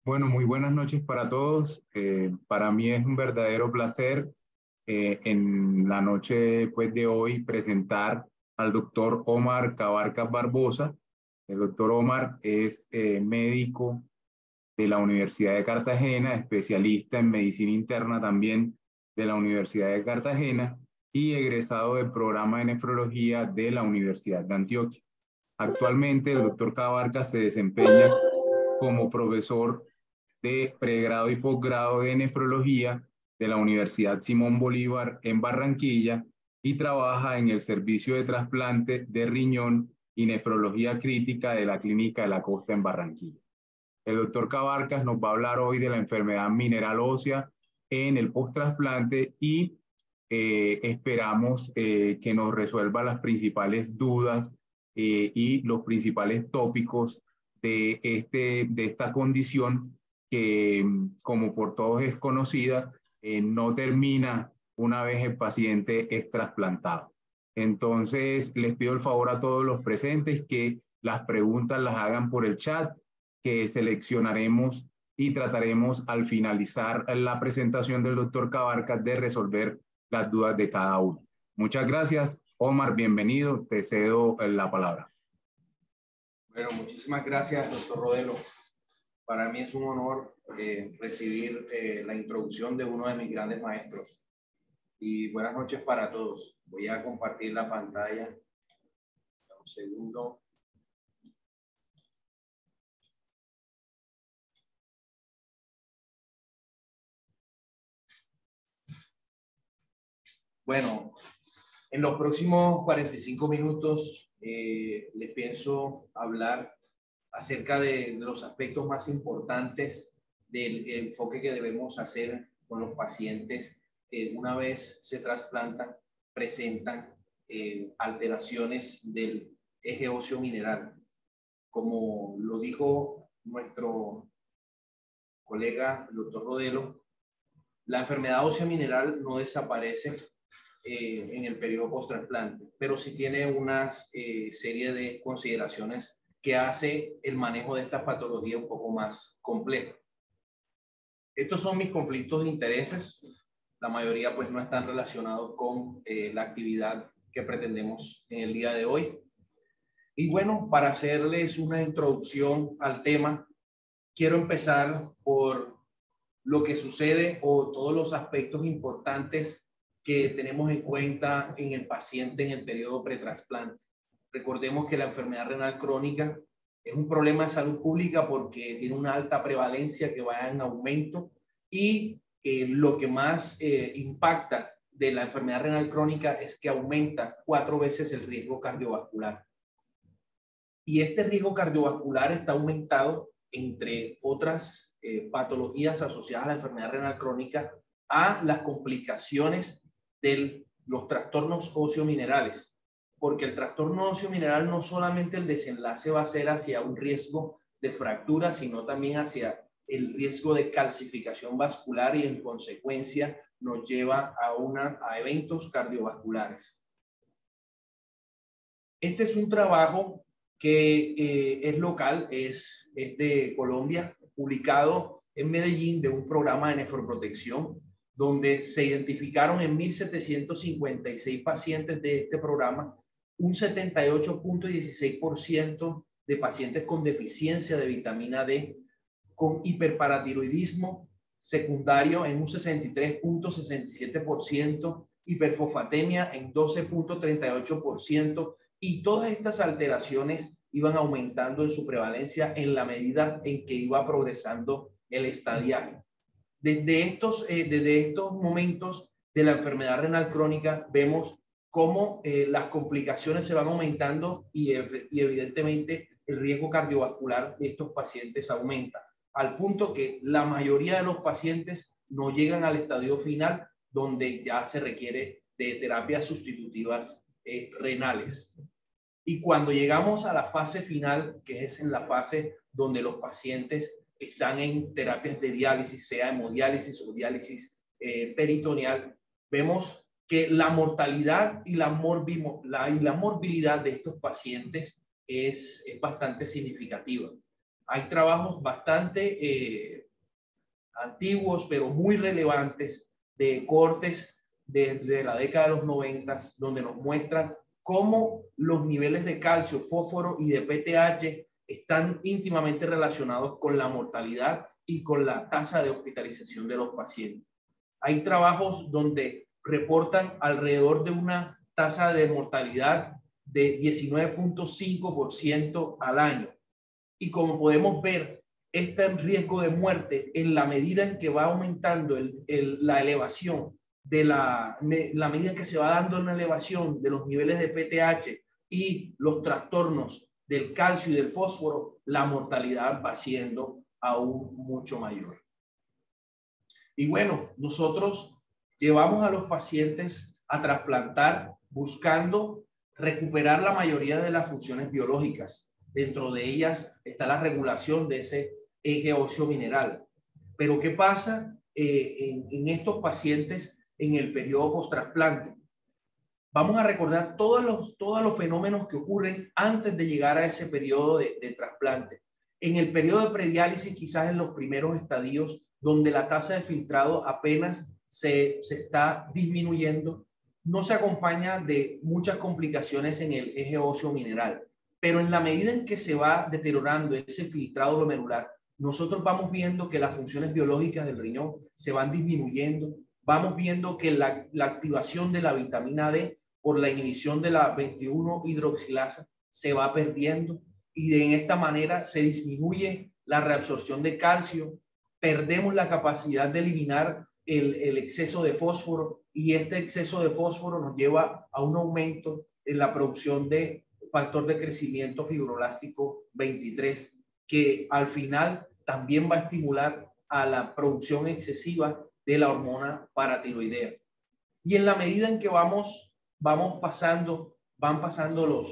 Bueno, muy buenas noches para todos. Para mí es un verdadero placer en la noche pues, de hoy presentar al doctor Omar Cabarcas Barbosa. El doctor Omar es médico de la Universidad de Cartagena, especialista en medicina interna también de la Universidad de Cartagena y egresado del programa de nefrología de la Universidad de Antioquia. Actualmente el doctor Cabarcas se desempeña como profesor de pregrado y posgrado de nefrología de la Universidad Simón Bolívar en Barranquilla y trabaja en el servicio de trasplante de riñón y nefrología crítica de la Clínica de la Costa en Barranquilla. El doctor Cabarcas nos va a hablar hoy de la enfermedad mineral ósea en el post-trasplante y esperamos que nos resuelva las principales dudas y los principales tópicos de esta condición que, como por todos es conocida, no termina una vez el paciente es trasplantado. Entonces, les pido el favor a todos los presentes que las preguntas las hagan por el chat, que seleccionaremos y trataremos al finalizar la presentación del doctor Cabarcas de resolver las dudas de cada uno. Muchas gracias. Omar, bienvenido. Te cedo la palabra. Bueno, muchísimas gracias, doctor Rodelo. Para mí es un honor recibir la introducción de uno de mis grandes maestros. Y buenas noches para todos. Voy a compartir la pantalla. Un segundo. Bueno, en los próximos 45 minutos les pienso hablar acerca de los aspectos más importantes del enfoque que debemos hacer con los pacientes que una vez se trasplantan, presentan alteraciones del eje óseo mineral. Como lo dijo nuestro colega, el doctor Rodelo, la enfermedad ósea mineral no desaparece en el periodo post-trasplante, pero sí tiene una serie de consideraciones que hace el manejo de esta patología un poco más complejo. Estos son mis conflictos de intereses. La mayoría pues no están relacionados con la actividad que pretendemos en el día de hoy. Y bueno, para hacerles una introducción al tema, quiero empezar por lo que sucede o todos los aspectos importantes que tenemos en cuenta en el paciente en el periodo pretrasplante. Recordemos que la enfermedad renal crónica es un problema de salud pública porque tiene una alta prevalencia que va en aumento y lo que más impacta de la enfermedad renal crónica es que aumenta 4 veces el riesgo cardiovascular. Y este riesgo cardiovascular está aumentado, entre otras patologías asociadas a la enfermedad renal crónica, a las complicaciones de los trastornos óseo-minerales. Porque el trastorno óseo-mineral no solamente el desenlace va a ser hacia un riesgo de fractura, sino también hacia el riesgo de calcificación vascular y en consecuencia nos lleva a eventos cardiovasculares. Este es un trabajo que es local, es de Colombia, publicado en Medellín de un programa de nefroprotección, donde se identificaron en 1.756 pacientes de este programa, un 78.16% de pacientes con deficiencia de vitamina D, con hiperparatiroidismo secundario en un 63.67%, hiperfosfatemia en 12.38%, y todas estas alteraciones iban aumentando en su prevalencia en la medida en que iba progresando el estadiaje. Desde estos momentos de la enfermedad renal crónica vemos cómo las complicaciones se van aumentando y evidentemente el riesgo cardiovascular de estos pacientes aumenta, al punto que la mayoría de los pacientes no llegan al estadio final, donde ya se requiere de terapias sustitutivas renales. Y cuando llegamos a la fase final, que es en la fase donde los pacientes están en terapias de diálisis, sea hemodiálisis o diálisis peritoneal, vemos que la mortalidad y la morbilidad de estos pacientes es bastante significativa. hay trabajos bastante antiguos, pero muy relevantes, de cortes de la década de los 90, donde nos muestran cómo los niveles de calcio, fósforo y de PTH están íntimamente relacionados con la mortalidad y con la tasa de hospitalización de los pacientes. Hay trabajos donde reportan alrededor de una tasa de mortalidad de 19.5% al año. Y como podemos ver, este riesgo de muerte, en la medida en que va aumentando la elevación de la medida en que se va dando una elevación de los niveles de PTH y los trastornos del calcio y del fósforo, la mortalidad va siendo aún mucho mayor. Y bueno, nosotros llevamos a los pacientes a trasplantar buscando recuperar la mayoría de las funciones biológicas. Dentro de ellas está la regulación de ese eje óseo mineral. Pero ¿qué pasa en estos pacientes en el periodo post-trasplante? Vamos a recordar todos los fenómenos que ocurren antes de llegar a ese periodo de trasplante. En el periodo de prediálisis, quizás en los primeros estadios, donde la tasa de filtrado apenas se está disminuyendo, no se acompaña de muchas complicaciones en el eje óseo mineral. Pero en la medida en que se va deteriorando ese filtrado glomerular, nosotros vamos viendo que las funciones biológicas del riñón se van disminuyendo, vamos viendo que la activación de la vitamina D por la inhibición de la 21 hidroxilasa se va perdiendo y en esta manera se disminuye la reabsorción de calcio, perdemos la capacidad de eliminar el exceso de fósforo y este exceso de fósforo nos lleva a un aumento en la producción de factor de crecimiento fibroblástico 23, que al final también va a estimular a la producción excesiva de la hormona paratiroidea. Y en la medida en que van pasando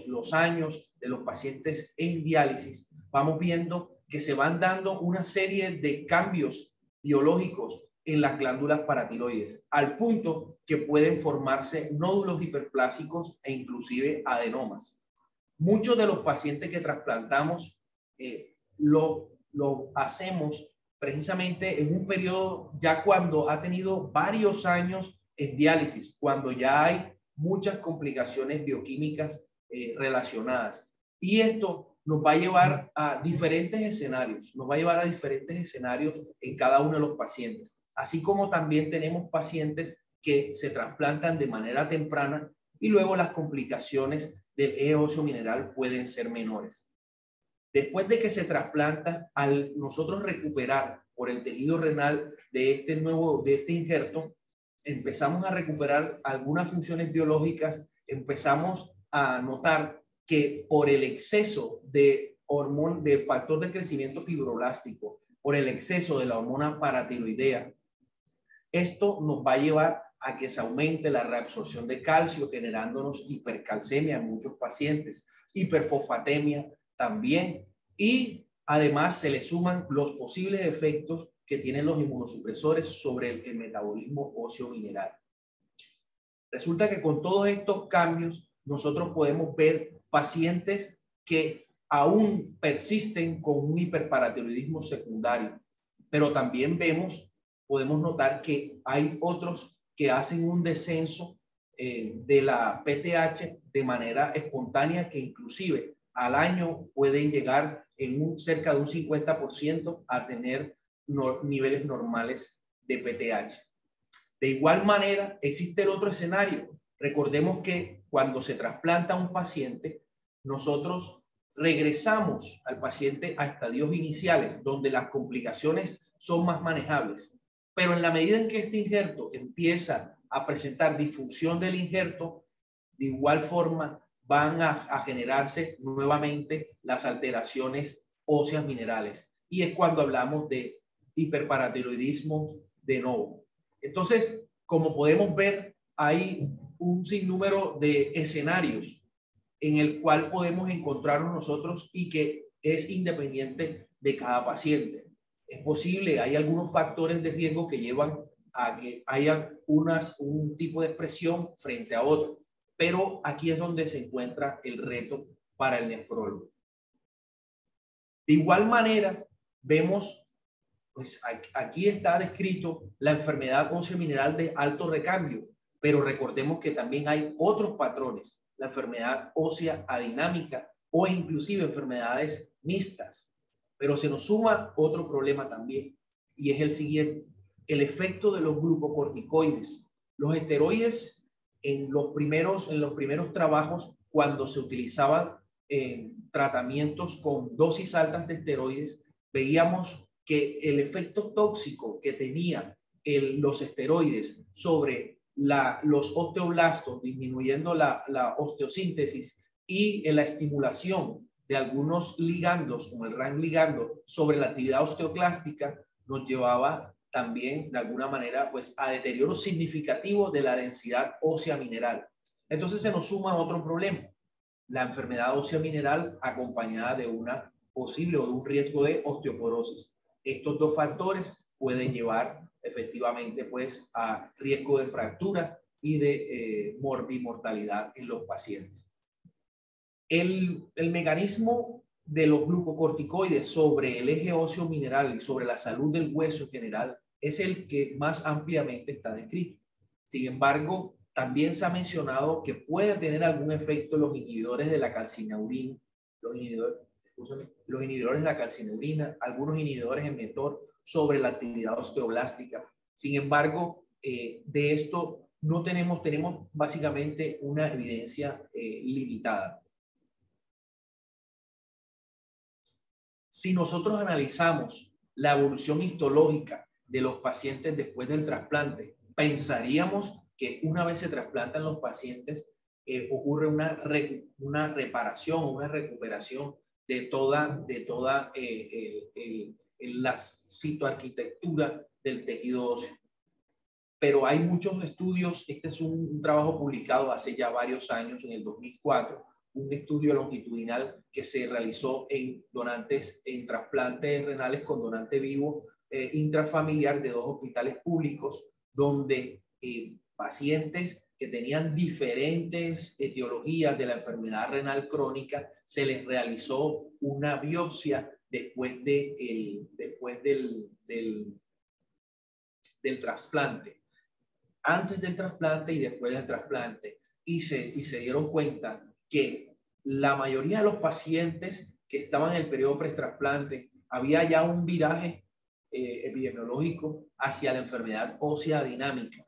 los años de los pacientes en diálisis, vamos viendo que se van dando una serie de cambios biológicos en las glándulas paratiroides, al punto que pueden formarse nódulos hiperplásicos e inclusive adenomas. Muchos de los pacientes que trasplantamos lo hacemos precisamente en un periodo ya cuando ha tenido varios años en diálisis, cuando ya hay muchas complicaciones bioquímicas relacionadas. Y esto nos va a llevar a diferentes escenarios, en cada uno de los pacientes. Así como también tenemos pacientes que se trasplantan de manera temprana y luego las complicaciones del eje óseo mineral pueden ser menores. Después de que se trasplanta, al nosotros recuperar por el tejido renal de este injerto, empezamos a recuperar algunas funciones biológicas, empezamos a notar que por el exceso de del factor de crecimiento fibroblástico, por el exceso de la hormona paratiroidea, esto nos va a llevar a que se aumente la reabsorción de calcio, generándonos hipercalcemia en muchos pacientes, hiperfosfatemia también, y además se le suman los posibles efectos que tienen los inmunosupresores sobre el metabolismo óseo mineral. Resulta que con todos estos cambios nosotros podemos ver pacientes que aún persisten con un hiperparatiroidismo secundario, pero también podemos notar que hay otros que hacen un descenso de la PTH de manera espontánea, que inclusive al año pueden llegar en cerca de un 50% a tener niveles normales de PTH. De igual manera, existe el otro escenario. Recordemos que cuando se trasplanta a un paciente, nosotros regresamos al paciente a estadios iniciales, donde las complicaciones son más manejables. Pero en la medida en que este injerto empieza a presentar disfunción del injerto, de igual forma van a generarse nuevamente las alteraciones óseas minerales. Y es cuando hablamos de hiperparatiroidismo de nuevo. Entonces, como podemos ver, hay un sinnúmero de escenarios en el cual podemos encontrarnos nosotros y que es independiente de cada paciente. Es posible, hay algunos factores de riesgo que llevan a que haya un tipo de expresión frente a otro, pero aquí es donde se encuentra el reto para el nefrólogo. De igual manera, vemos, pues aquí está descrito la enfermedad ósea mineral de alto recambio, pero recordemos que también hay otros patrones, la enfermedad ósea adinámica o inclusive enfermedades mixtas. Pero se nos suma otro problema también, y es el siguiente: el efecto de los glucocorticoides. Los esteroides en los primeros trabajos, cuando se utilizaban tratamientos con dosis altas de esteroides, veíamos que el efecto tóxico que tenían los esteroides sobre los osteoblastos, disminuyendo la osteosíntesis y la estimulación de algunos ligandos, como el RAN ligando, sobre la actividad osteoclástica, nos llevaba también, de alguna manera, pues, a deterioro significativo de la densidad ósea mineral. Entonces se nos suma otro problema, la enfermedad ósea mineral acompañada de una posible o de un riesgo de osteoporosis. Estos dos factores pueden llevar efectivamente, pues, a riesgo de fractura y de morbimortalidad en los pacientes. El mecanismo de los glucocorticoides sobre el eje óseo mineral y sobre la salud del hueso en general es el que más ampliamente está descrito. Sin embargo, también se ha mencionado que puede tener algún efecto los inhibidores de la calcineurina, los inhibidores de la calcineurina, algunos inhibidores en mTOR sobre la actividad osteoblástica. Sin embargo, de esto no tenemos básicamente una evidencia limitada. Si nosotros analizamos la evolución histológica de los pacientes después del trasplante, pensaríamos que una vez se trasplantan los pacientes, ocurre una reparación, una recuperación de toda la citoarquitectura del tejido óseo. Pero hay muchos estudios. Este es un trabajo publicado hace ya varios años, en el 2004, un estudio longitudinal que se realizó en donantes, en trasplantes renales con donante vivo intrafamiliar de 2 hospitales públicos, donde pacientes que tenían diferentes etiologías de la enfermedad renal crónica, se les realizó una biopsia después del trasplante, antes del trasplante y después del trasplante, y se dieron cuenta que la mayoría de los pacientes que estaban en el periodo pretrasplante había ya un viraje epidemiológico hacia la enfermedad ósea dinámica,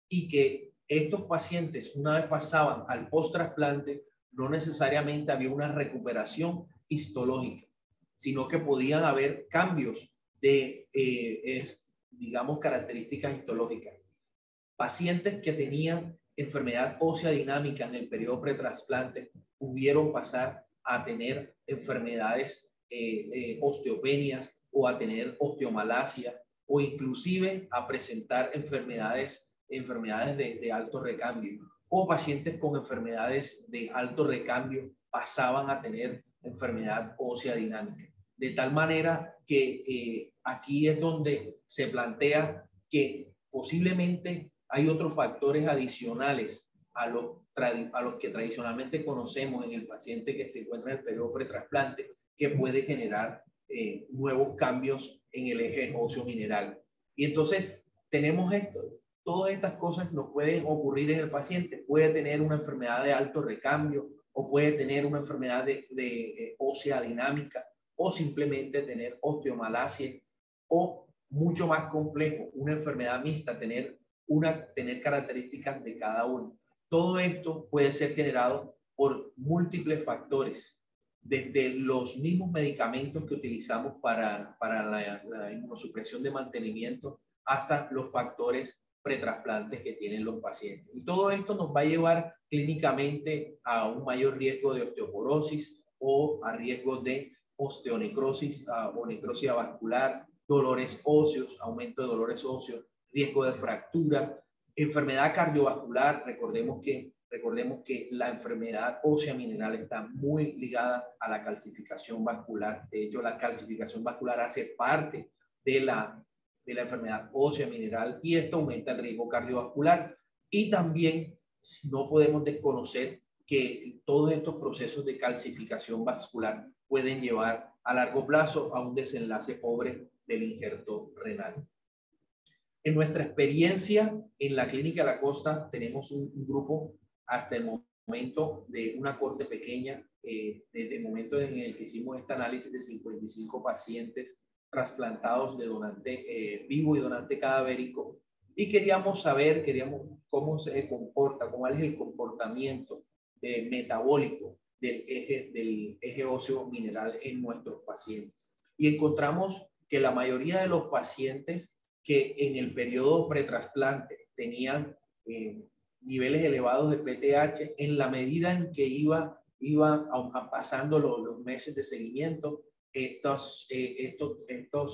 y que estos pacientes, una vez pasaban al post-trasplante, no necesariamente había una recuperación histológica, sino que podían haber cambios de, digamos, características histológicas. Pacientes que tenían enfermedad ósea dinámica en el periodo pretrasplante pudieron pasar a tener enfermedades osteopenias, o a tener osteomalacia, o inclusive a presentar enfermedades de alto recambio, o pacientes con enfermedades de alto recambio pasaban a tener enfermedad ósea dinámica. De tal manera que aquí es donde se plantea que posiblemente hay otros factores adicionales a los que tradicionalmente conocemos en el paciente que se encuentra en el periodo pretrasplante, que puede generar nuevos cambios en el eje óseo mineral. Y entonces tenemos esto. Todas estas cosas nos pueden ocurrir en el paciente. Puede tener una enfermedad de alto recambio, o puede tener una enfermedad de ósea dinámica, o simplemente tener osteomalacia, o mucho más complejo, una enfermedad mixta, tener características de cada uno. Todo esto puede ser generado por múltiples factores, desde los mismos medicamentos que utilizamos para la inmunosupresión de mantenimiento hasta los factores pretrasplantes que tienen los pacientes. Y todo esto nos va a llevar clínicamente a un mayor riesgo de osteoporosis, o a riesgo de osteonecrosis o necrosis vascular, dolores óseos, aumento de dolores óseos, riesgo de fractura, enfermedad cardiovascular. Recordemos que la enfermedad ósea mineral está muy ligada a la calcificación vascular. De hecho, la calcificación vascular hace parte de la enfermedad ósea mineral, y esto aumenta el riesgo cardiovascular. Y también no podemos desconocer que todos estos procesos de calcificación vascular pueden llevar a largo plazo a un desenlace pobre del injerto renal. En nuestra experiencia en la Clínica La Costa tenemos un grupo hasta el momento de una corte pequeña, desde el momento en el que hicimos este análisis de 55 pacientes trasplantados de donante vivo y donante cadavérico, y queríamos saber cómo se comporta, cuál es el comportamiento metabólico del eje óseo mineral en nuestros pacientes. Y encontramos que la mayoría de los pacientes que en el periodo pretrasplante tenían niveles elevados de PTH, en la medida en que iba pasando los meses de seguimiento, estos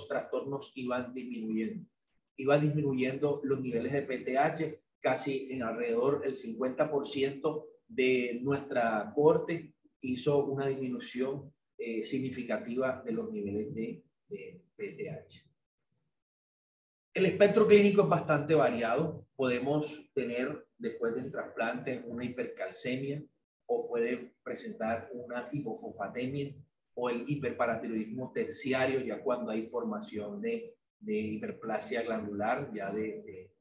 trastornos iban disminuyendo. Iban disminuyendo los niveles de PTH, casi en alrededor del 50% de nuestra corte hizo una disminución significativa de los niveles de PTH. El espectro clínico es bastante variado. Podemos tener después del trasplante una hipercalcemia, o puede presentar una hipofosfatemia o el hiperparatiroidismo terciario, ya cuando hay formación de hiperplasia glandular, ya de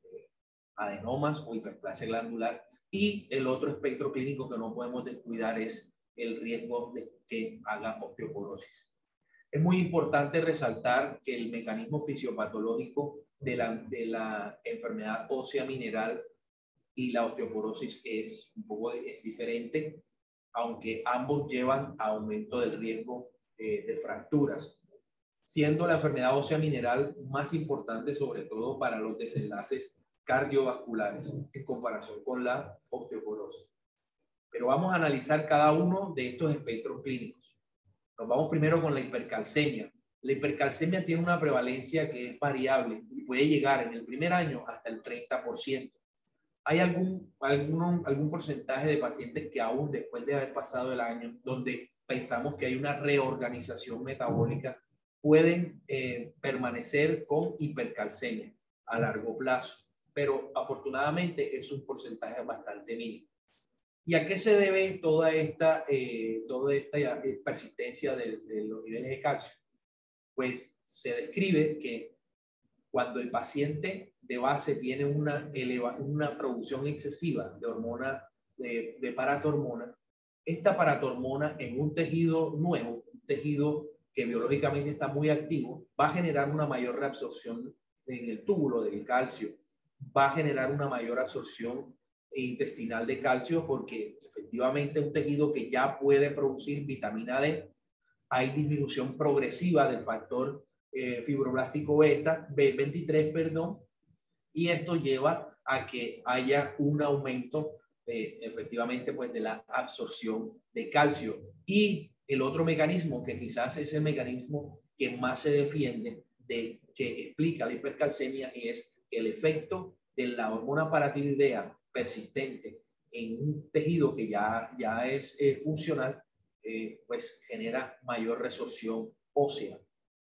adenomas o hiperplasia glandular. Y el otro espectro clínico que no podemos descuidar es el riesgo de que haga osteoporosis. Es muy importante resaltar que el mecanismo fisiopatológico de la enfermedad ósea mineral y la osteoporosis es diferente, aunque ambos llevan a aumento del riesgo de fracturas, siendo la enfermedad ósea mineral más importante sobre todo para los desenlaces cardiovasculares en comparación con la osteoporosis. Pero vamos a analizar cada uno de estos espectros clínicos. Nos vamos primero con la hipercalcemia. La hipercalcemia tiene una prevalencia que es variable y puede llegar en el primer año hasta el 30%. Hay algún porcentaje de pacientes que aún después de haber pasado el año, donde pensamos que hay una reorganización metabólica, pueden permanecer con hipercalcemia a largo plazo, pero afortunadamente es un porcentaje bastante mínimo. ¿Y a qué se debe toda esta persistencia de los niveles de calcio? Pues se describe que cuando el paciente de base tiene una producción excesiva de hormona, de paratormona, esta paratormona en un tejido nuevo, un tejido que biológicamente está muy activo, va a generar una mayor reabsorción en el túbulo del calcio, va a generar una mayor absorción intestinal de calcio, porque efectivamente un tejido que ya puede producir vitamina D, hay disminución progresiva del factor fibroblástico B23, perdón, y esto lleva a que haya un aumento efectivamente pues de la absorción de calcio. Y el otro mecanismo que quizás es el mecanismo que más se defiende de que explica la hipercalcemia es el efecto de la hormona paratiroidea persistente en un tejido que ya es funcional, pues genera mayor resorción ósea,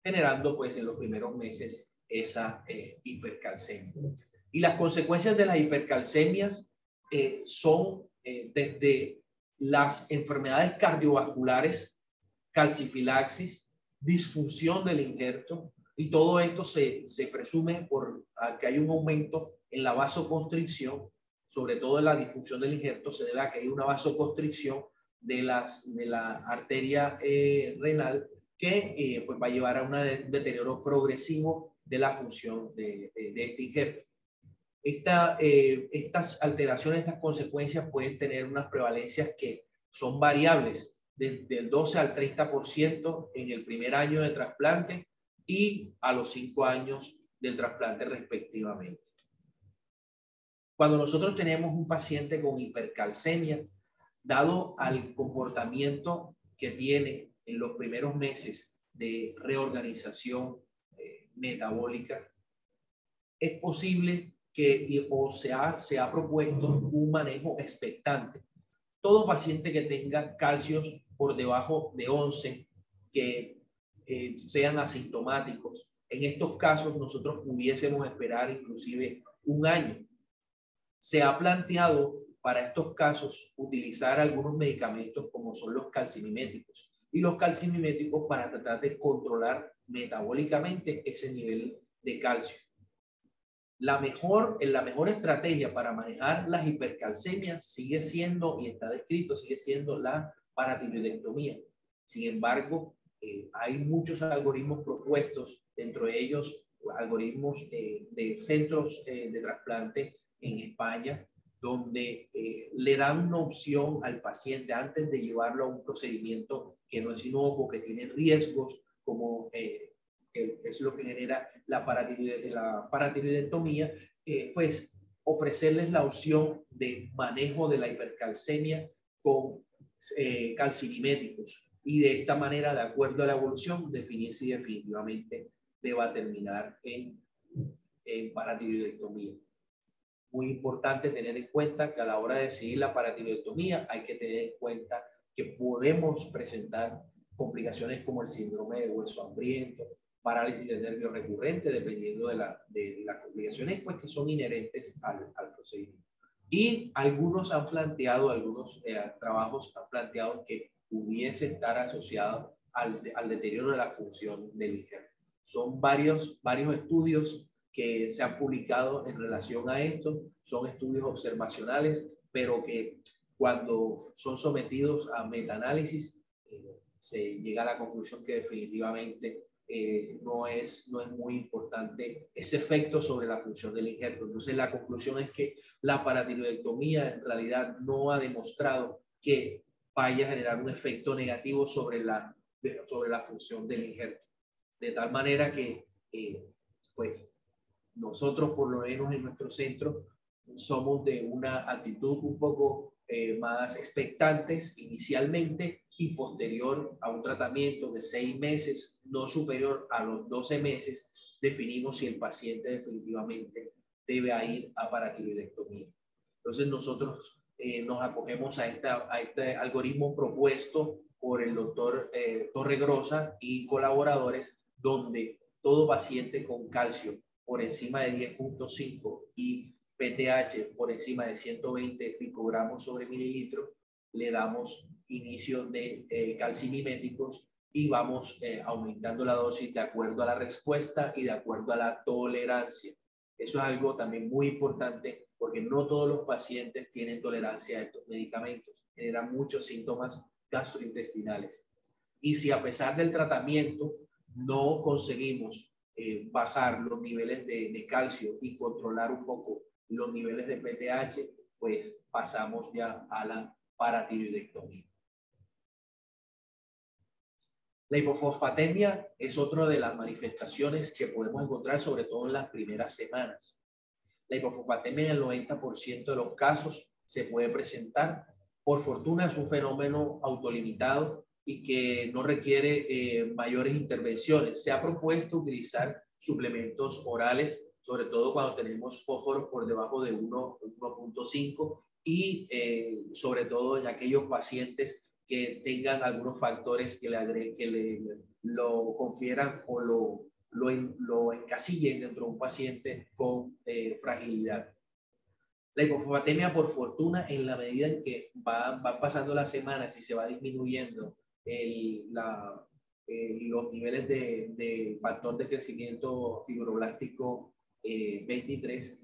generando pues en los primeros meses esa hipercalcemia. Y las consecuencias de las hipercalcemias son desde las enfermedades cardiovasculares, calcifilaxis, disfunción del injerto, y todo esto se presume por que hay un aumento en la vasoconstricción, sobre todo en la disfunción del injerto, se debe a que hay una vasoconstricción de la arteria renal, que pues va a llevar a un deterioro progresivo de la función de este injerto. Estas alteraciones, estas consecuencias pueden tener unas prevalencias que son variables, del 12 al 30% en el primer año de trasplante y a los 5 años del trasplante respectivamente. Cuando nosotros tenemos un paciente con hipercalcemia, dado al comportamiento que tiene en los primeros meses de reorganización metabólica, es posible que se ha propuesto un manejo expectante. Todo paciente que tenga calcios por debajo de 11, que sean asintomáticos, en estos casos nosotros pudiésemos esperar inclusive un año. Se ha planteado para estos casos utilizar algunos medicamentos como son los calcimiméticos, y los calcimiméticos para tratar de controlar metabólicamente ese nivel de calcio. La mejor estrategia para manejar las hipercalcemias sigue siendo, y está descrito, sigue siendo la paratiroidectomía. Sin embargo, hay muchos algoritmos propuestos, dentro de ellos algoritmos de centros de trasplante en España, donde le dan una opción al paciente antes de llevarlo a un procedimiento que no es inocuo, que tiene riesgos, como que es lo que genera la paratiroidectomía, pues ofrecerles la opción de manejo de la hipercalcemia con calcimiméticos, y de esta manera, de acuerdo a la evolución, definir si definitivamente deba terminar en paratiroidectomía. Muy importante tener en cuenta que a la hora de decidir la paratiroidectomía hay que tener en cuenta que podemos presentar complicaciones como el síndrome de hueso hambriento, parálisis de nervio recurrente, dependiendo de las complicaciones pues, que son inherentes al procedimiento. Y algunos trabajos han planteado que pudiese estar asociado al deterioro de la función del injerto. Son varios estudios que se han publicado en relación a esto, son estudios observacionales, pero que cuando son sometidos a metaanálisis, se llega a la conclusión que definitivamente no es muy importante ese efecto sobre la función del injerto. Entonces la conclusión es que la paratiroidectomía en realidad no ha demostrado que vaya a generar un efecto negativo sobre la función del injerto. De tal manera que pues nosotros, por lo menos en nuestro centro, somos de una actitud un poco más expectantes inicialmente, y posterior a un tratamiento de 6 meses, no superior a los 12 meses, definimos si el paciente definitivamente debe ir a paratiroidectomía. Entonces nosotros nos acogemos a este algoritmo propuesto por el doctor Torregrosa y colaboradores, donde todo paciente con calcio por encima de 10.5 y PTH por encima de 120 picogramos sobre mililitro, le damos inicio de calcimiméticos y vamos aumentando la dosis de acuerdo a la respuesta y de acuerdo a la tolerancia. Eso es algo también muy importante, porque no todos los pacientes tienen tolerancia a estos medicamentos, generan muchos síntomas gastrointestinales. Y si a pesar del tratamiento no conseguimos bajar los niveles de calcio y controlar un poco los niveles de PTH, pues pasamos ya a la paratiroidectomía. La hipofosfatemia es otra de las manifestaciones que podemos encontrar, sobre todo en las primeras semanas. La hipofosfatemia en el 90% de los casos se puede presentar. Por fortuna es un fenómeno autolimitado y que no requiere mayores intervenciones. Se ha propuesto utilizar suplementos orales, sobre todo cuando tenemos fósforos por debajo de 1.5, y sobre todo en aquellos pacientes que tengan algunos factores que lo confieran o lo encasillen dentro de un paciente con fragilidad. La hipofosfatemia, por fortuna, en la medida en que van pasando las semanas y se va disminuyendo los niveles de factor de crecimiento fibroblástico 23,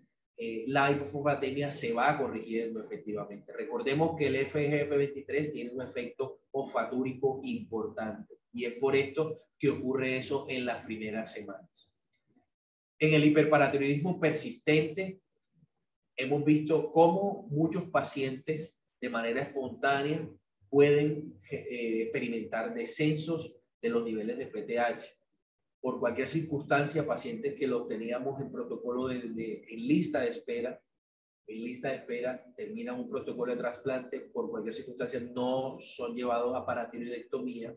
la hipofosfatemia se va corrigiendo efectivamente. Recordemos que el FGF23 tiene un efecto olfatúrico importante, y es por esto que ocurre eso en las primeras semanas. En el hiperparatiroidismo persistente, hemos visto cómo muchos pacientes de manera espontánea pueden experimentar descensos de los niveles de PTH. Por cualquier circunstancia, pacientes que los teníamos en protocolo en lista de espera, terminan un protocolo de trasplante, por cualquier circunstancia no son llevados a paratiroidectomía.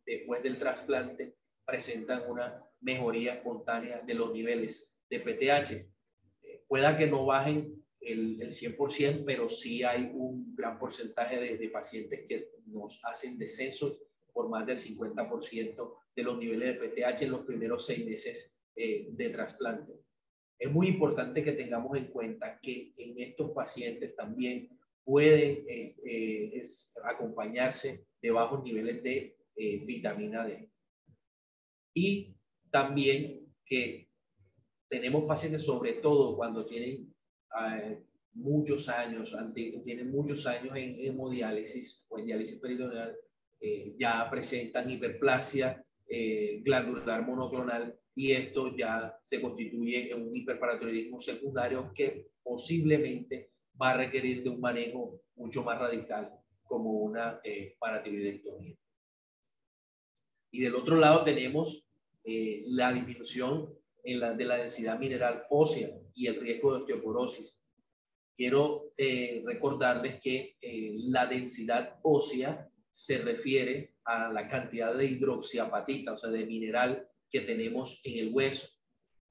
Después del trasplante presentan una mejoría espontánea de los niveles de PTH. Pueda que no bajen el 100%, pero sí hay un gran porcentaje de pacientes que nos hacen descensos por más del 50% de los niveles de PTH en los primeros 6 meses de trasplante. Es muy importante que tengamos en cuenta que en estos pacientes también puede acompañarse de bajos niveles de vitamina D. Y también que tenemos pacientes, sobre todo cuando tienen muchos años en hemodiálisis o en diálisis peritoneal, ya presentan hiperplasia glandular monoclonal, y esto ya se constituye en un hiperparatiroidismo secundario que posiblemente va a requerir de un manejo mucho más radical, como una paratiroidectomía. Y del otro lado tenemos la disminución de la densidad mineral ósea y el riesgo de osteoporosis. Quiero recordarles que la densidad ósea se refiere a la cantidad de hidroxiapatita, o sea, de mineral que tenemos en el hueso.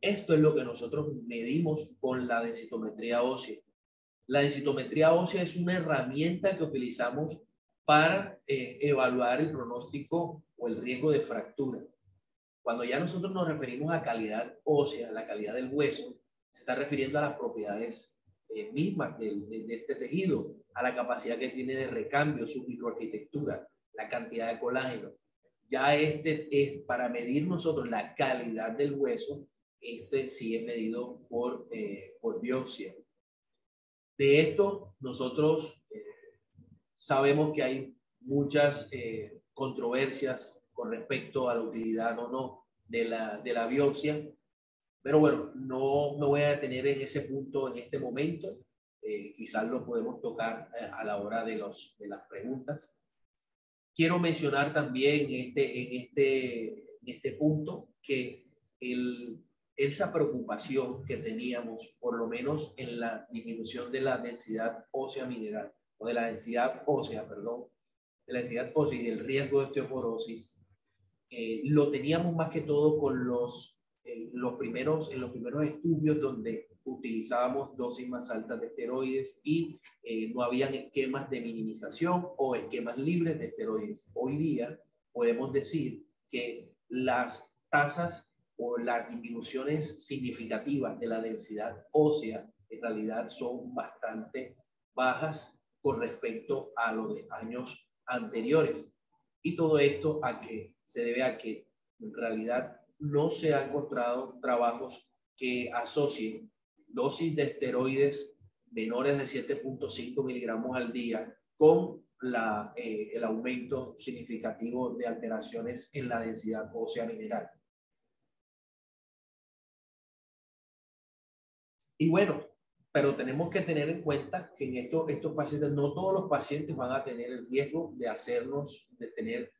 Esto es lo que nosotros medimos con la densitometría ósea. La densitometría ósea es una herramienta que utilizamos para evaluar el pronóstico o el riesgo de fractura. Cuando ya nosotros nos referimos a calidad ósea, la calidad del hueso, se está refiriendo a las propiedades mismas de este tejido, a la capacidad que tiene de recambio, su microarquitectura, la cantidad de colágeno. Ya este es para medir nosotros la calidad del hueso, este sí es medido por biopsia. De esto nosotros sabemos que hay muchas controversias con respecto a la utilidad o no de la biopsia, pero bueno, no me voy a detener en ese punto en este momento. Quizás lo podemos tocar a la hora de las preguntas. Quiero mencionar también en este punto que esa preocupación que teníamos, por lo menos en la disminución de la densidad ósea mineral, o de la densidad ósea, perdón, de la densidad ósea y del riesgo de osteoporosis, lo teníamos más que todo con en los primeros estudios donde utilizábamos dosis más altas de esteroides y no habían esquemas de minimización o esquemas libres de esteroides. Hoy día podemos decir que las tasas o las disminuciones significativas de la densidad ósea en realidad son bastante bajas con respecto a los de años anteriores. Y todo esto se debe a que en realidad no se han encontrado trabajos que asocien dosis de esteroides menores de 7.5 miligramos al día con el aumento significativo de alteraciones en la densidad ósea mineral. Y bueno, pero tenemos que tener en cuenta que en estos pacientes, no todos los pacientes van a tener el riesgo de tener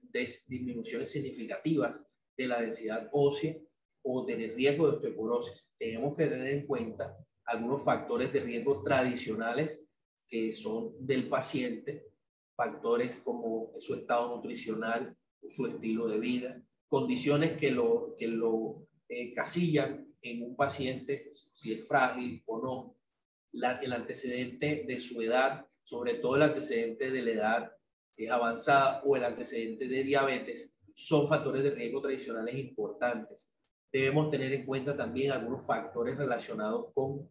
disminuciones significativas de la densidad ósea o tener riesgo de osteoporosis. Tenemos que tener en cuenta algunos factores de riesgo tradicionales que son del paciente, factores como su estado nutricional, su estilo de vida, condiciones que lo casillan en un paciente, si es frágil o no, el antecedente de su edad, sobre todo el antecedente de la edad avanzada o el antecedente de diabetes, son factores de riesgo tradicionales importantes. Debemos tener en cuenta también algunos factores relacionados con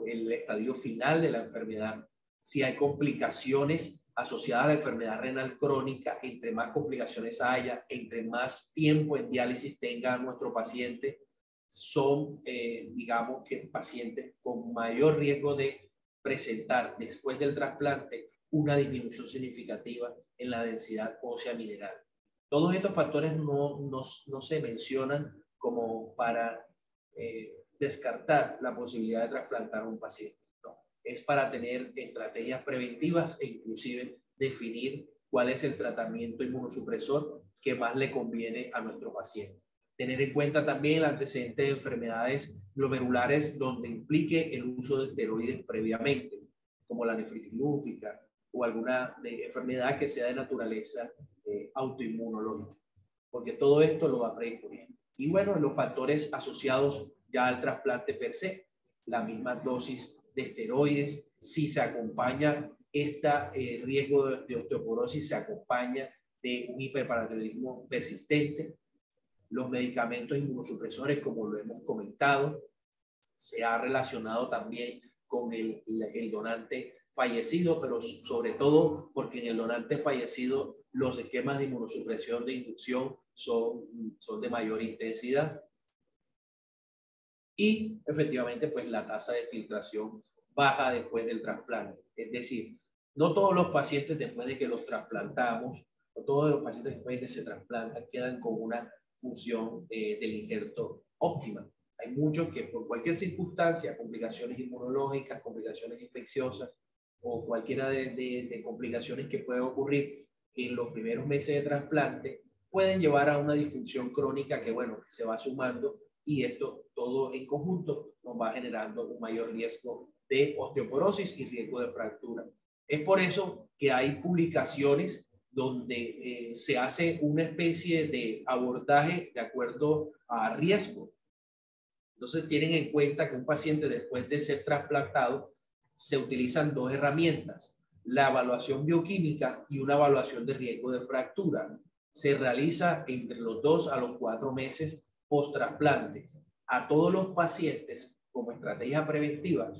el estadio final de la enfermedad. Si hay complicaciones asociadas a la enfermedad renal crónica, entre más complicaciones haya, entre más tiempo en diálisis tenga nuestro paciente, son, digamos que pacientes con mayor riesgo de presentar después del trasplante una disminución significativa en la densidad ósea mineral. Todos estos factores no se mencionan como para descartar la posibilidad de trasplantar a un paciente. No, es para tener estrategias preventivas e inclusive definir cuál es el tratamiento inmunosupresor que más le conviene a nuestro paciente. Tener en cuenta también el antecedente de enfermedades glomerulares donde implique el uso de esteroides previamente, como la nefritis lúpica o alguna enfermedad que sea de naturaleza autoinmunológica, porque todo esto lo va predisponiendo. Y bueno, los factores asociados ya al trasplante per se, la misma dosis de esteroides, si se acompaña riesgo de osteoporosis, se acompaña de un hiperparatiroidismo persistente, los medicamentos inmunosupresores, como lo hemos comentado, se ha relacionado también con el donante fallecido, pero sobre todo porque en el donante fallecido los esquemas de inmunosupresión de inducción son de mayor intensidad. Y efectivamente, pues la tasa de filtración baja después del trasplante. Es decir, no todos los pacientes después de que los trasplantamos, no todos los pacientes después de que se trasplantan quedan con una función del injerto óptima. Hay muchos que por cualquier circunstancia, complicaciones inmunológicas, complicaciones infecciosas o cualquiera de complicaciones que pueden ocurrir en los primeros meses de trasplante, pueden llevar a una disfunción crónica que, bueno, que se va sumando, y esto todo en conjunto nos va generando un mayor riesgo de osteoporosis y riesgo de fractura. Es por eso que hay publicaciones donde se hace una especie de abordaje de acuerdo a riesgo. Entonces tienen en cuenta que un paciente después de ser trasplantado se utilizan dos herramientas, la evaluación bioquímica y una evaluación de riesgo de fractura. Se realiza entre los 2 a los 4 meses post-trasplantes. A todos los pacientes, como estrategia preventiva,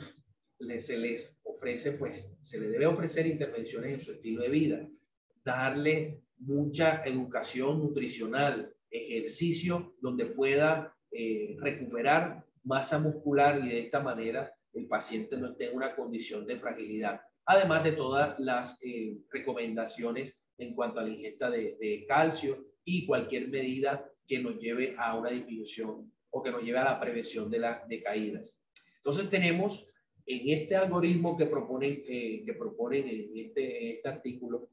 se les ofrece, pues, se les debe ofrecer intervenciones en su estilo de vida, darle mucha educación nutricional, ejercicio donde pueda recuperar masa muscular y de esta manera el paciente no esté en una condición de fragilidad. Además de todas las recomendaciones en cuanto a la ingesta de calcio y cualquier medida que nos lleve a una disminución o que nos lleve a la prevención de las decaídas. Entonces tenemos en este algoritmo que proponen en este artículo,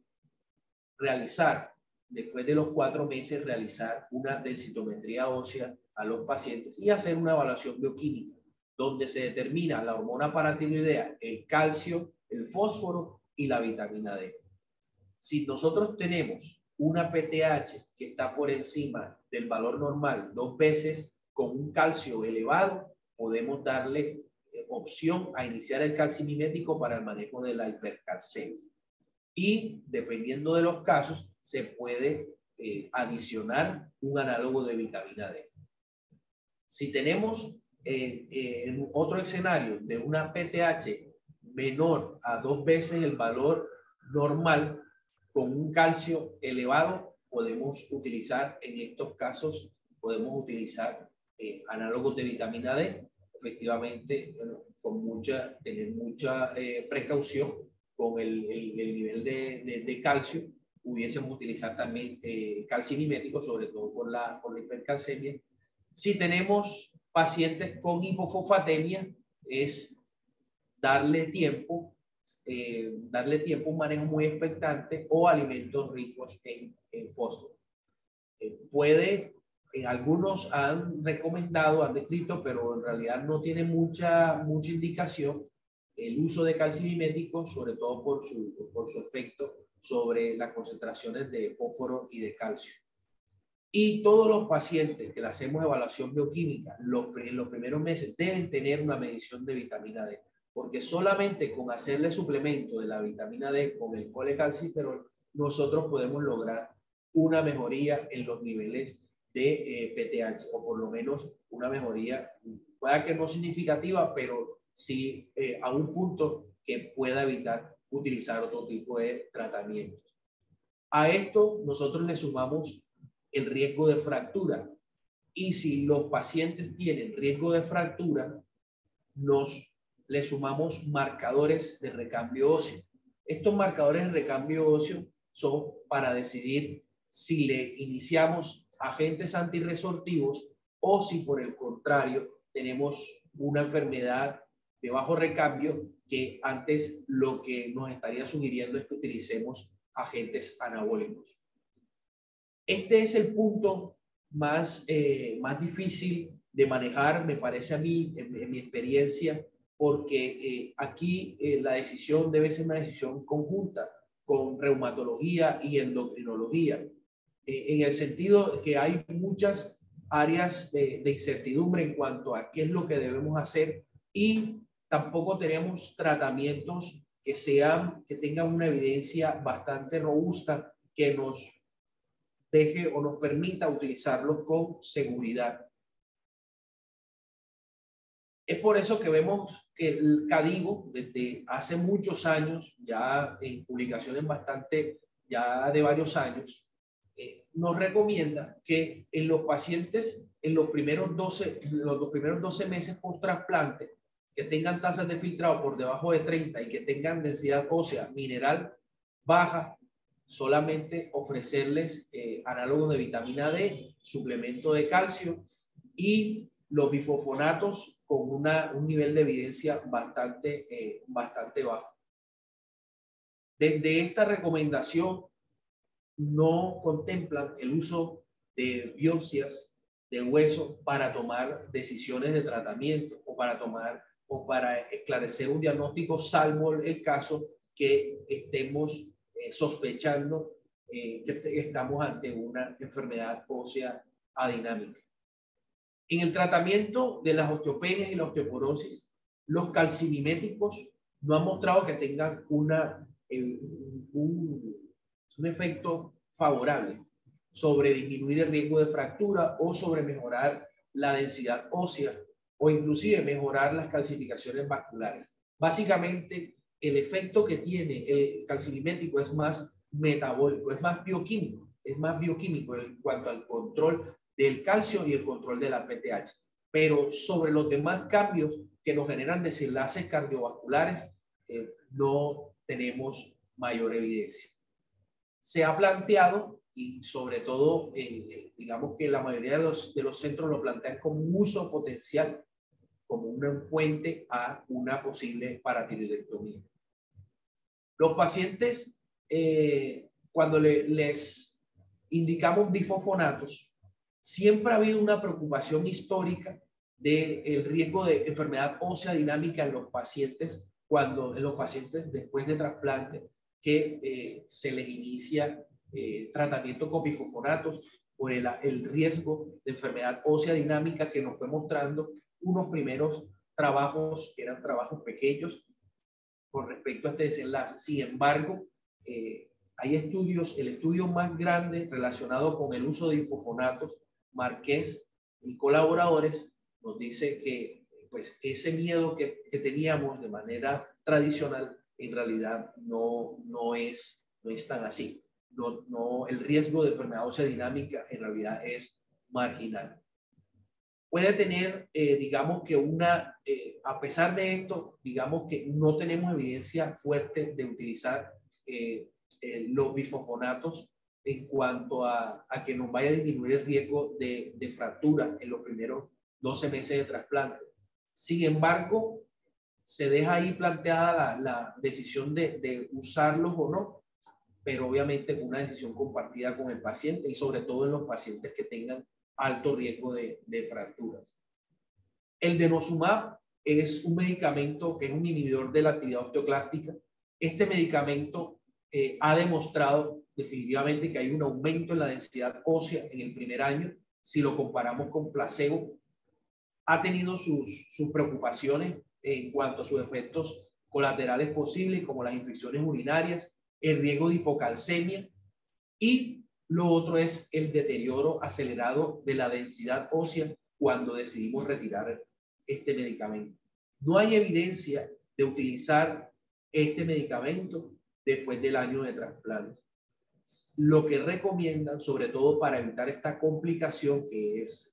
realizar, después de los 4 meses, realizar una densitometría ósea a los pacientes y hacer una evaluación bioquímica, donde se determina la hormona paratiroidea, el calcio, el fósforo y la vitamina D. Si nosotros tenemos una PTH que está por encima del valor normal 2 veces con un calcio elevado, podemos darle opción a iniciar el calcimimético para el manejo de la hipercalcemia. Y dependiendo de los casos, se puede adicionar un análogo de vitamina D. Si tenemos en otro escenario de una PTH menor a 2 veces el valor normal con un calcio elevado, podemos utilizar en estos casos, podemos utilizar análogos de vitamina D. Efectivamente, bueno, tener mucha precaución con el nivel de calcio. Pudiésemos utilizar también calcimiméticos, sobre todo por la hipercalcemia. Si tenemos pacientes con hipofosfatemia, es darle tiempo, un manejo muy expectante o alimentos ricos en fósforo. Algunos han recomendado, han descrito, pero en realidad no tiene mucha indicación el uso de calcimiméticos, sobre todo por su efecto sobre las concentraciones de fósforo y de calcio. Y todos los pacientes que le hacemos evaluación bioquímica en los primeros meses deben tener una medición de vitamina D, porque solamente con hacerle suplemento de la vitamina D con el colecalciferol, nosotros podemos lograr una mejoría en los niveles de PTH, o por lo menos una mejoría, pueda que no significativa, pero sí a un punto que pueda evitar utilizar otro tipo de tratamientos. A esto nosotros le sumamos el riesgo de fractura, y si los pacientes tienen riesgo de fractura, le sumamos marcadores de recambio óseo. Estos marcadores de recambio óseo son para decidir si le iniciamos agentes antirresortivos o si por el contrario tenemos una enfermedad de bajo recambio, que antes lo que nos estaría sugiriendo es que utilicemos agentes anabólicos. Este es el punto más difícil de manejar, me parece a mí, en mi experiencia, porque aquí la decisión debe ser una decisión conjunta con reumatología y endocrinología, en el sentido que hay muchas áreas de incertidumbre en cuanto a qué es lo que debemos hacer, y tampoco tenemos tratamientos que tengan una evidencia bastante robusta que nos deje o nos permita utilizarlos con seguridad. Es por eso que vemos que el CADIGO, desde hace muchos años, ya en publicaciones bastante, ya de varios años, nos recomienda que en los pacientes, en los primeros 12 meses post trasplante, que tengan tasas de filtrado por debajo de 30 y que tengan densidad ósea mineral baja, solamente ofrecerles análogos de vitamina D, suplemento de calcio y los bifosfonatos con un nivel de evidencia bastante bajo. Desde esta recomendación no contemplan el uso de biopsias de hueso para tomar decisiones de tratamiento o para esclarecer un diagnóstico, salvo el caso que estemos sospechando que estamos ante una enfermedad ósea adinámica. En el tratamiento de las osteopenias y la osteoporosis, los calcimiméticos no han mostrado que tengan un efecto favorable sobre disminuir el riesgo de fractura o sobre mejorar la densidad ósea o inclusive mejorar las calcificaciones vasculares. Básicamente, el efecto que tiene el calcimimético es más metabólico, es más bioquímico en cuanto al control del calcio y el control de la PTH. Pero sobre los demás cambios que nos generan desenlaces cardiovasculares, no tenemos mayor evidencia. Se ha planteado, y sobre todo, digamos que la mayoría de los centros lo plantean como un uso potencial, como un puente a una posible paratiroidectomía. Los pacientes, cuando les indicamos bifosfonatos, siempre ha habido una preocupación histórica del riesgo de enfermedad ósea dinámica en los pacientes después de trasplante, que se les inicia tratamiento con bifosfonatos por el riesgo de enfermedad ósea dinámica que nos fue mostrando unos primeros trabajos que eran trabajos pequeños con respecto a este desenlace. Sin embargo, hay estudios, el estudio más grande relacionado con el uso de bifosfonatos, Márquez y colaboradores, nos dice que pues, ese miedo que teníamos de manera tradicional en realidad no es tan así. El riesgo de enfermedad ósea dinámica en realidad es marginal. Puede tener, digamos que a pesar de esto, digamos que no tenemos evidencia fuerte de utilizar los bifosfonatos en cuanto a que nos vaya a disminuir el riesgo de fractura en los primeros 12 meses de trasplante. Sin embargo, se deja ahí planteada la decisión de usarlos o no, pero obviamente es una decisión compartida con el paciente y sobre todo en los pacientes que tengan alto riesgo de fracturas. El denosumab es un medicamento que es un inhibidor de la actividad osteoclástica. Este medicamento ha demostrado definitivamente que hay un aumento en la densidad ósea en el primer año si lo comparamos con placebo. Ha tenido sus preocupaciones en cuanto a sus efectos colaterales posibles, como las infecciones urinarias, el riesgo de hipocalcemia, y lo otro es el deterioro acelerado de la densidad ósea cuando decidimos retirar este medicamento. No hay evidencia de utilizar este medicamento después del año de trasplante. Lo que recomiendan, sobre todo para evitar esta complicación que es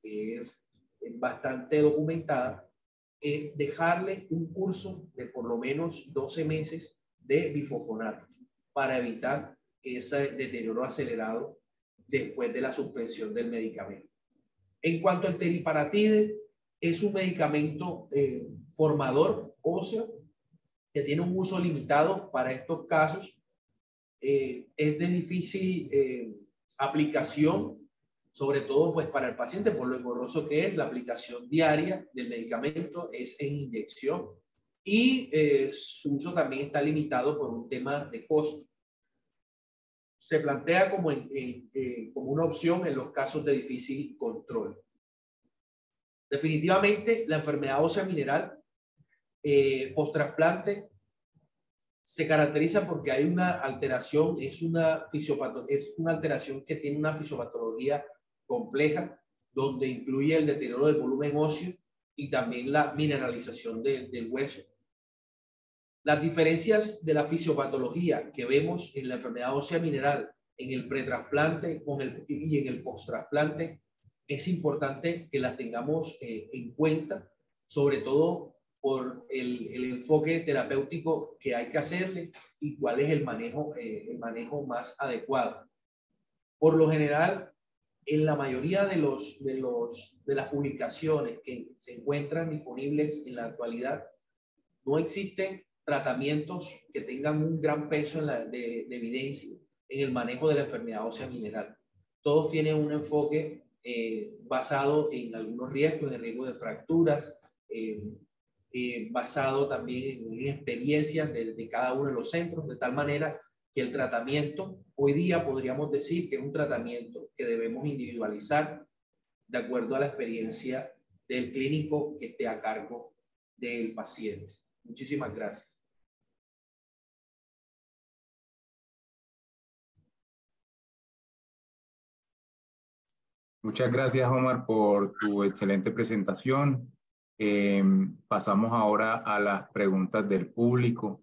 bastante documentada, es dejarle un curso de por lo menos 12 meses de bifosfonatos para evitar ese deterioro acelerado después de la suspensión del medicamento. En cuanto al teriparatide, es un medicamento formador óseo que tiene un uso limitado para estos casos. Es de difícil aplicación, sobre todo pues para el paciente por lo engorroso que es. La aplicación diaria del medicamento es en inyección y su uso también está limitado por un tema de costo. Se plantea como una opción en los casos de difícil control. Definitivamente la enfermedad ósea mineral post-trasplante se caracteriza porque hay una alteración, es una alteración que tiene una fisiopatología compleja, donde incluye el deterioro del volumen óseo y también la mineralización del hueso. Las diferencias de la fisiopatología que vemos en la enfermedad ósea mineral en el pretrasplante y en el posttrasplante es importante que las tengamos en cuenta, sobre todo por el enfoque terapéutico que hay que hacerle y cuál es el manejo más adecuado. Por lo general, en la mayoría de las publicaciones que se encuentran disponibles en la actualidad, no existen tratamientos que tengan un gran peso de evidencia en el manejo de la enfermedad ósea mineral. Todos tienen un enfoque basado en algunos riesgos, en el riesgo de fracturas, basado también en experiencias de cada uno de los centros, de tal manera que el tratamiento, hoy día podríamos decir que es un tratamiento que debemos individualizar de acuerdo a la experiencia del clínico que esté a cargo del paciente. Muchísimas gracias. Muchas gracias, Omar, por tu excelente presentación. Pasamos ahora a las preguntas del público.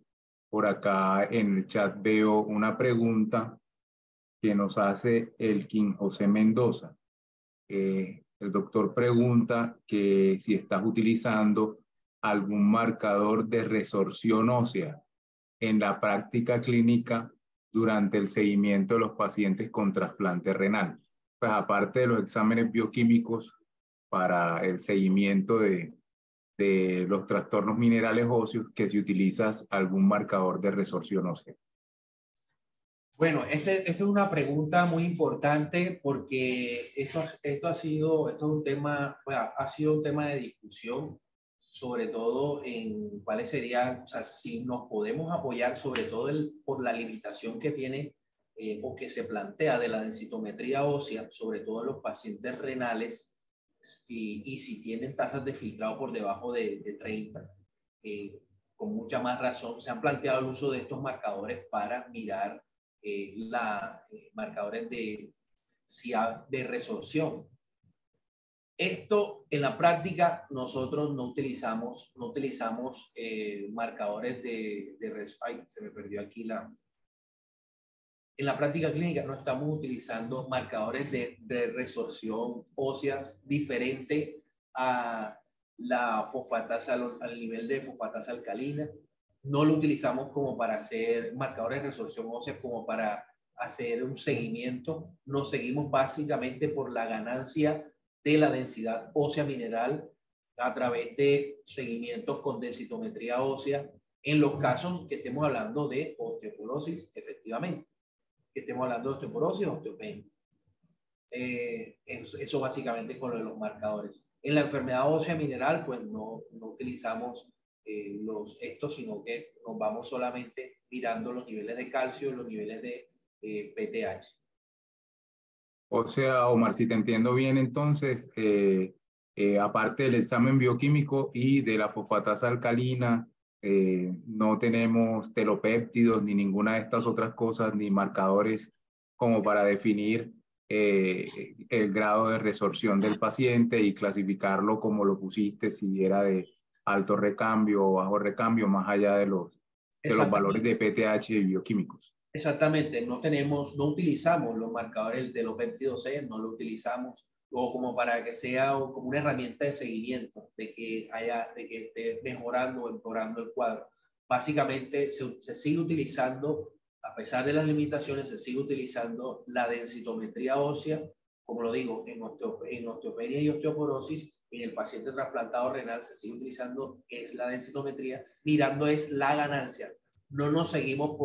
Por acá en el chat veo una pregunta que nos hace Elkin José Mendoza. El doctor pregunta que si estás utilizando algún marcador de resorción ósea en la práctica clínica durante el seguimiento de los pacientes con trasplante renal. Pues aparte de los exámenes bioquímicos para el seguimiento de los trastornos minerales óseos, que si utilizas algún marcador de resorción ósea. Bueno, esta es una pregunta muy importante porque esto es un tema, bueno, ha sido un tema de discusión, sobre todo en cuáles serían, o sea, si nos podemos apoyar sobre todo por la limitación que tiene o que se plantea de la densitometría ósea, sobre todo en los pacientes renales, y si tienen tasas de filtrado por debajo de 30, con mucha más razón, se han planteado el uso de estos marcadores para mirar marcadores de resorción. Esto en la práctica nosotros no utilizamos marcadores de resorción. Ay, se me perdió aquí en la práctica clínica no estamos utilizando marcadores de resorción óseas diferente a la fosfatasa, al nivel de fosfatasa alcalina. No lo utilizamos como para hacer marcadores de resorción ósea, como para hacer un seguimiento. Nos seguimos básicamente por la ganancia de la densidad ósea mineral a través de seguimientos con densitometría ósea en los casos que estemos hablando de osteoporosis, efectivamente. Que estemos hablando de osteoporosis o osteopenia. Eso básicamente con lo de los marcadores. En la enfermedad ósea mineral, pues no utilizamos estos, sino que nos vamos solamente mirando los niveles de calcio, los niveles de PTH. O sea, Omar, si te entiendo bien, entonces, aparte del examen bioquímico y de la fosfatasa alcalina, no tenemos telopéptidos ni ninguna de estas otras cosas, ni marcadores como para definir el grado de resorción del paciente y clasificarlo como lo pusiste, si era de alto recambio o bajo recambio, más allá de los valores de PTH y bioquímicos. Exactamente, no utilizamos los marcadores de los péptidos C, no lo utilizamos o como para que sea como una herramienta de seguimiento de que esté mejorando o empeorando el cuadro. Básicamente se sigue utilizando, a pesar de las limitaciones, se sigue utilizando la densitometría ósea, como lo digo, en osteopenia y osteoporosis. En el paciente trasplantado renal se sigue utilizando es la densitometría, mirando es la ganancia. No nos seguimos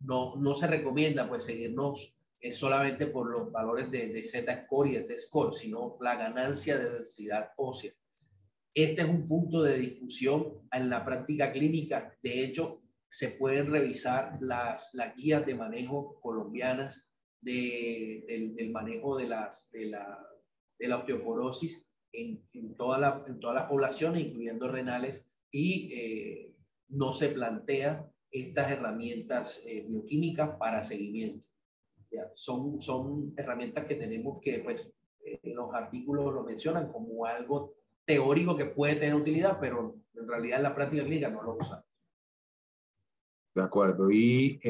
no se recomienda pues seguirnos solamente por los valores de Z-score y de T-score, sino la ganancia de densidad ósea. Este es un punto de discusión en la práctica clínica. De hecho, se pueden revisar las guías de manejo colombianas del manejo de la osteoporosis en todas las poblaciones, incluyendo renales, y no se plantea estas herramientas bioquímicas para seguimiento. ¿Ya? Son herramientas que tenemos que, pues, en los artículos lo mencionan como algo teórico que puede tener utilidad, pero en realidad en la práctica clínica no lo usan. De acuerdo. Y